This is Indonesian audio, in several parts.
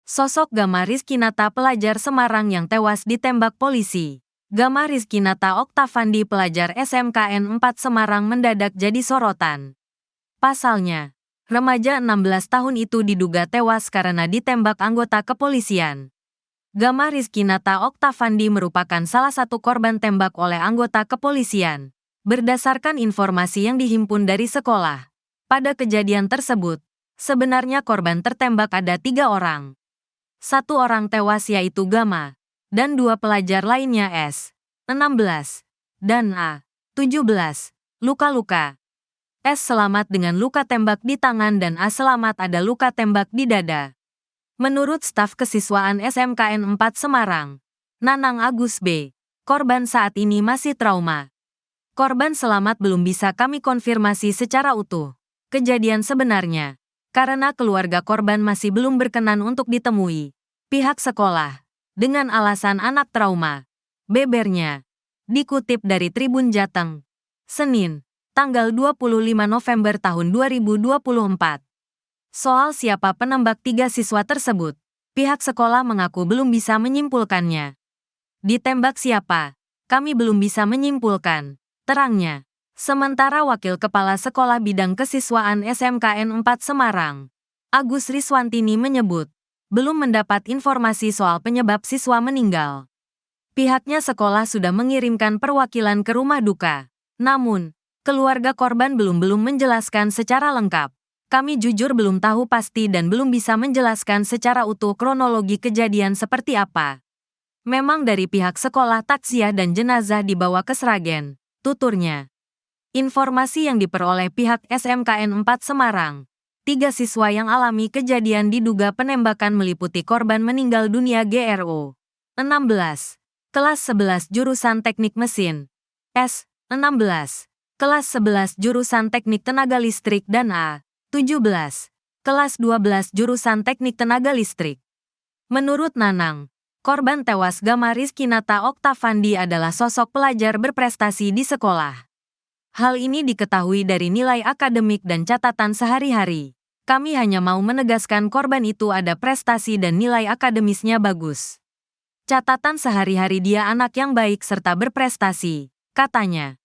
Sosok Gama Rizkinata, pelajar Semarang yang tewas ditembak polisi. Gama Rizkinata Oktavandi, pelajar SMKN 4 Semarang, mendadak jadi sorotan. Pasalnya, remaja 16 tahun itu diduga tewas karena ditembak anggota kepolisian. Gama Rizkinata Oktavandi merupakan salah satu korban tembak oleh anggota kepolisian. Berdasarkan informasi yang dihimpun dari sekolah, pada kejadian tersebut, sebenarnya korban tertembak ada 3 orang. 1 orang tewas yaitu Gama, dan 2 pelajar lainnya S, 16, dan A, 17, luka-luka. S selamat dengan luka tembak di tangan dan A selamat ada luka tembak di dada. Menurut staf kesiswaan SMKN 4 Semarang, Nanang Agus B., korban saat ini masih trauma. Korban selamat belum bisa kami konfirmasi secara utuh kejadian sebenarnya, karena keluarga korban masih belum berkenan untuk ditemui pihak sekolah, dengan alasan anak trauma. Bebernya, dikutip dari Tribun Jateng, Senin, tanggal 25 November tahun 2024. Soal siapa penembak 3 siswa tersebut, pihak sekolah mengaku belum bisa menyimpulkannya. Ditembak siapa? Kami belum bisa menyimpulkan, terangnya. Sementara Wakil Kepala Sekolah Bidang Kesiswaan SMKN 4 Semarang, Agus Riswantini menyebut, belum mendapat informasi soal penyebab siswa meninggal. Pihaknya sekolah sudah mengirimkan perwakilan ke rumah duka. Namun, keluarga korban belum menjelaskan secara lengkap. Kami jujur belum tahu pasti dan belum bisa menjelaskan secara utuh kronologi kejadian seperti apa. Memang dari pihak sekolah takziah dan jenazah dibawa ke Sragen, tuturnya. Informasi yang diperoleh pihak SMKN 4 Semarang, 3 siswa yang alami kejadian diduga penembakan meliputi korban meninggal dunia GRO, 16, kelas 11 jurusan teknik mesin, S, 16, kelas 11 jurusan teknik tenaga listrik dan A, 17, kelas 12 jurusan teknik tenaga listrik. Menurut Nanang, korban tewas Gama Rizkinata Oktavandi adalah sosok pelajar berprestasi di sekolah. Hal ini diketahui dari nilai akademik dan catatan sehari-hari. Kami hanya mau menegaskan korban itu ada prestasi dan nilai akademisnya bagus. Catatan sehari-hari dia anak yang baik serta berprestasi, katanya.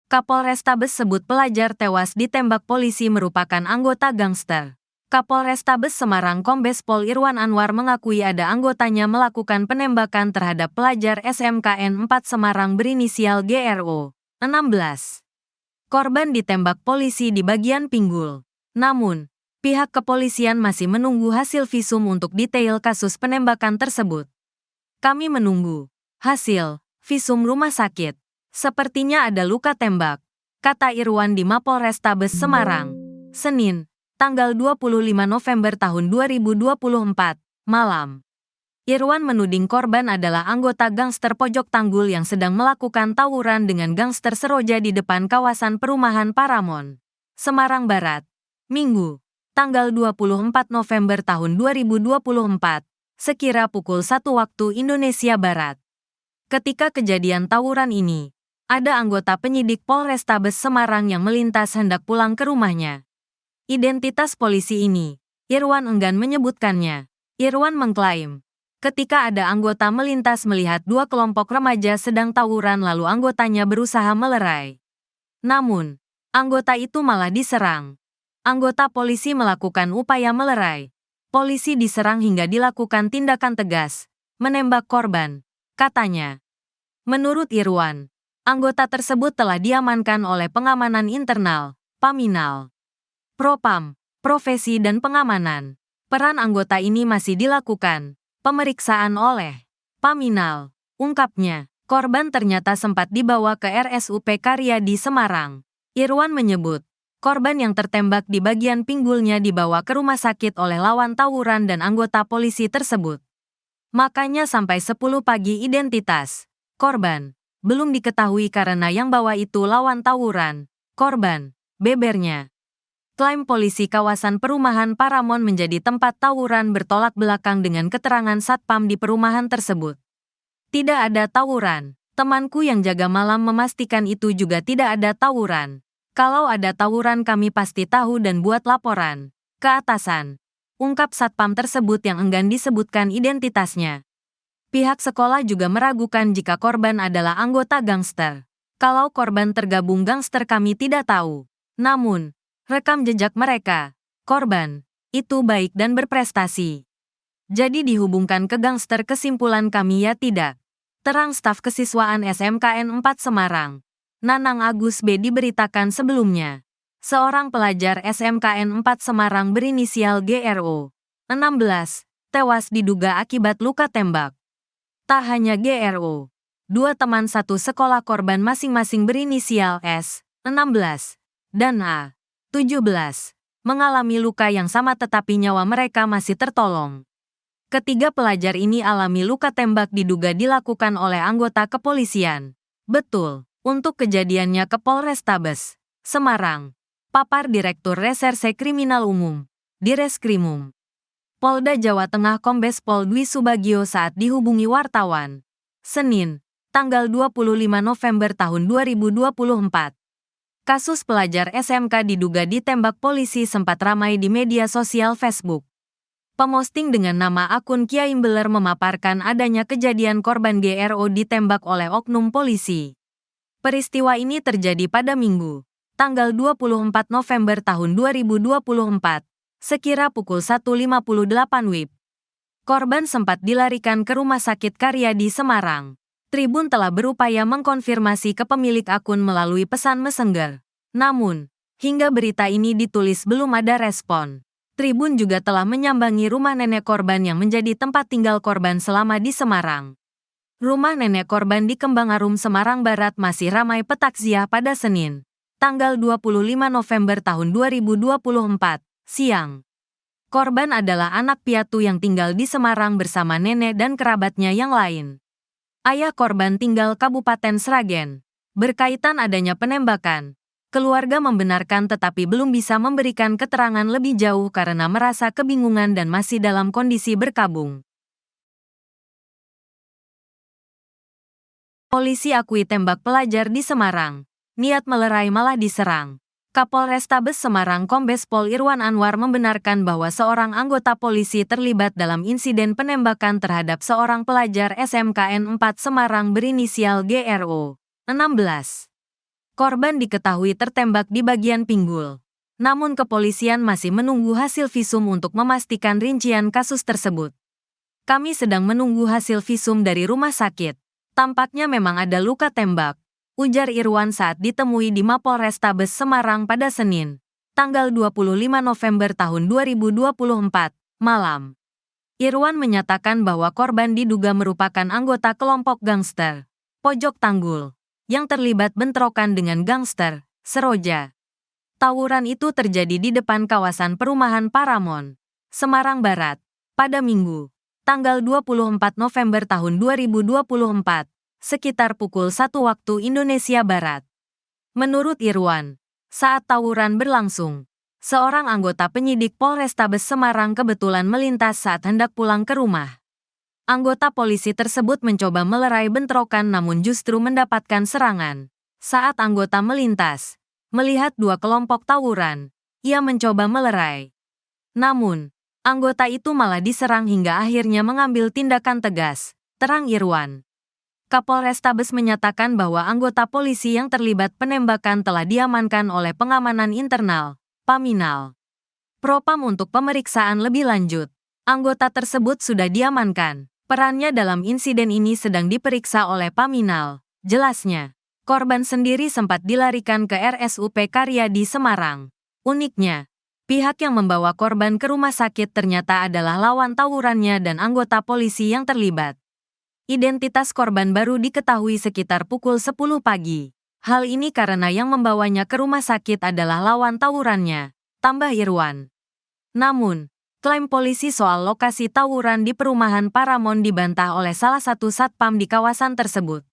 Kapolrestabes sebut pelajar tewas ditembak polisi merupakan anggota gangster. Kapolrestabes Semarang Kombes Pol Irwan Anwar mengakui ada anggotanya melakukan penembakan terhadap pelajar SMKN 4 Semarang berinisial GRO, 16. Korban ditembak polisi di bagian pinggul. Namun, pihak kepolisian masih menunggu hasil visum untuk detail kasus penembakan tersebut. Kami menunggu hasil visum rumah sakit. Sepertinya ada luka tembak, kata Irwan di Mapolrestabes Semarang, Senin, tanggal 25 November tahun 2024, malam. Irwan menuding korban adalah anggota gangster Pojok Tanggul yang sedang melakukan tawuran dengan gangster Seroja di depan kawasan perumahan Paramon, Semarang Barat, Minggu, tanggal 24 November tahun 2024, sekira pukul 1 waktu Indonesia Barat. Ketika kejadian tawuran ini, ada anggota penyidik Polrestabes Semarang yang melintas hendak pulang ke rumahnya. Identitas polisi ini, Irwan enggan menyebutkannya. Irwan mengklaim, ketika ada anggota melintas melihat 2 kelompok remaja sedang tawuran lalu anggotanya berusaha melerai. Namun, anggota itu malah diserang. Anggota polisi melakukan upaya melerai. Polisi diserang hingga dilakukan tindakan tegas, menembak korban, katanya. Menurut Irwan, anggota tersebut telah diamankan oleh pengamanan internal, Paminal, Propam, Profesi dan Pengamanan. Peran anggota ini masih dilakukan pemeriksaan oleh Paminal, ungkapnya. Korban ternyata sempat dibawa ke RSUP Karyadi Semarang. Irwan menyebut, korban yang tertembak di bagian pinggulnya dibawa ke rumah sakit oleh lawan tawuran dan anggota polisi tersebut. Makanya sampai 10 pagi identitas korban belum diketahui karena yang bawa itu lawan tawuran korban, bebernya. Klaim polisi kawasan perumahan Paramon menjadi tempat tawuran bertolak belakang dengan keterangan satpam di perumahan tersebut. Tidak ada tawuran. Temanku yang jaga malam memastikan itu juga tidak ada tawuran, Kalau ada tawuran kami pasti tahu dan buat laporan ke atasan, ungkap satpam tersebut yang enggan disebutkan identitasnya. Pihak sekolah juga meragukan jika korban adalah anggota gangster. Kalau korban tergabung gangster kami tidak tahu. Namun, rekam jejak mereka, korban, itu baik dan berprestasi. Jadi dihubungkan ke gangster kesimpulan kami ya tidak. Terang staf kesiswaan SMKN 4 Semarang. Nanang Agus B. diberitakan sebelumnya. Seorang pelajar SMKN 4 Semarang berinisial GRO, 16, tewas diduga akibat luka tembak. Tak hanya GRO, dua teman satu sekolah korban masing-masing berinisial S, 16, dan A, 17, mengalami luka yang sama tetapi nyawa mereka masih tertolong. Ketiga pelajar ini alami luka tembak diduga dilakukan oleh anggota kepolisian. Betul, untuk kejadiannya ke Polrestabes Semarang, papar Direktur Reserse Kriminal Umum, Direskrimum Polda Jawa Tengah Kombes Pol Dwi Subagio saat dihubungi wartawan. Senin, tanggal 25 November tahun 2024. Kasus pelajar SMK diduga ditembak polisi sempat ramai di media sosial Facebook. Pemosting dengan nama akun Kiai Beler memaparkan adanya kejadian korban GRO ditembak oleh oknum polisi. Peristiwa ini terjadi pada Minggu, tanggal 24 November tahun 2024. Sekira pukul 1.58 WIB. Korban sempat dilarikan ke Rumah Sakit Karyadi Semarang. Tribun telah berupaya mengkonfirmasi ke pemilik akun melalui pesan Messenger. Namun, hingga berita ini ditulis belum ada respon. Tribun juga telah menyambangi rumah nenek korban yang menjadi tempat tinggal korban selama di Semarang. Rumah nenek korban di Kembangarum, Semarang Barat masih ramai petakziah pada Senin, tanggal 25 November tahun 2024. Siang. Korban adalah anak piatu yang tinggal di Semarang bersama nenek dan kerabatnya yang lain. Ayah korban tinggal Kabupaten Sragen. Berkaitan adanya penembakan, keluarga membenarkan tetapi belum bisa memberikan keterangan lebih jauh karena merasa kebingungan dan masih dalam kondisi berkabung. Polisi akui tembak pelajar di Semarang. Niat melerai malah diserang. Kapolrestabes Semarang Kombes Pol Irwan Anwar membenarkan bahwa seorang anggota polisi terlibat dalam insiden penembakan terhadap seorang pelajar SMKN 4 Semarang berinisial GRO, 16. Korban diketahui tertembak di bagian pinggul. Namun kepolisian masih menunggu hasil visum untuk memastikan rincian kasus tersebut. Kami sedang menunggu hasil visum dari rumah sakit. Tampaknya memang ada luka tembak, ujar Irwan saat ditemui di Mapolrestabes Semarang pada Senin, tanggal 25 November tahun 2024, malam. Irwan menyatakan bahwa korban diduga merupakan anggota kelompok gangster, Pojok Tanggul, yang terlibat bentrokan dengan gangster, Seroja. Tawuran itu terjadi di depan kawasan perumahan Paramount, Semarang Barat, pada Minggu, tanggal 24 November tahun 2024. Sekitar pukul 1 waktu Indonesia Barat. Menurut Irwan, saat tawuran berlangsung, seorang anggota penyidik Polrestabes Semarang kebetulan melintas saat hendak pulang ke rumah. Anggota polisi tersebut mencoba melerai bentrokan namun justru mendapatkan serangan. Saat anggota melintas, melihat dua kelompok tawuran, ia mencoba melerai. Namun, anggota itu malah diserang hingga akhirnya mengambil tindakan tegas, terang Irwan. Kapolrestabes menyatakan bahwa anggota polisi yang terlibat penembakan telah diamankan oleh Pengamanan Internal, Paminal, Propam untuk pemeriksaan lebih lanjut. Anggota tersebut sudah diamankan. Perannya dalam insiden ini sedang diperiksa oleh Paminal, jelasnya. Korban sendiri sempat dilarikan ke RSUP Karyadi Semarang. Uniknya, pihak yang membawa korban ke rumah sakit ternyata adalah lawan tawurannya dan anggota polisi yang terlibat. Identitas korban baru diketahui sekitar pukul 10 pagi. Hal ini karena yang membawanya ke rumah sakit adalah lawan tawurannya, tambah Irwan. Namun, klaim polisi soal lokasi tawuran di perumahan Paramount dibantah oleh salah satu satpam di kawasan tersebut.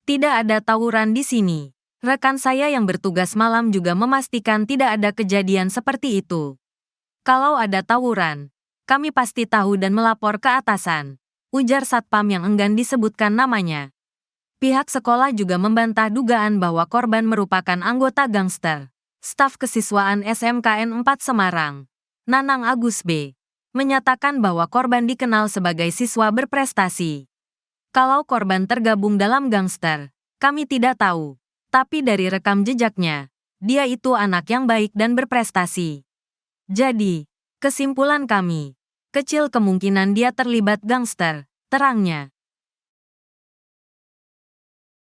Tidak ada tawuran di sini. Rekan saya yang bertugas malam juga memastikan tidak ada kejadian seperti itu. Kalau ada tawuran, kami pasti tahu dan melapor ke atasan, ujar satpam yang enggan disebutkan namanya. Pihak sekolah juga membantah dugaan bahwa korban merupakan anggota gangster. Staf Kesiswaan SMKN 4 Semarang, Nanang Agus B., menyatakan bahwa korban dikenal sebagai siswa berprestasi. Kalau korban tergabung dalam gangster, kami tidak tahu. Tapi dari rekam jejaknya, dia itu anak yang baik dan berprestasi. Jadi, kesimpulan kami, kecil kemungkinan dia terlibat gangster, terangnya.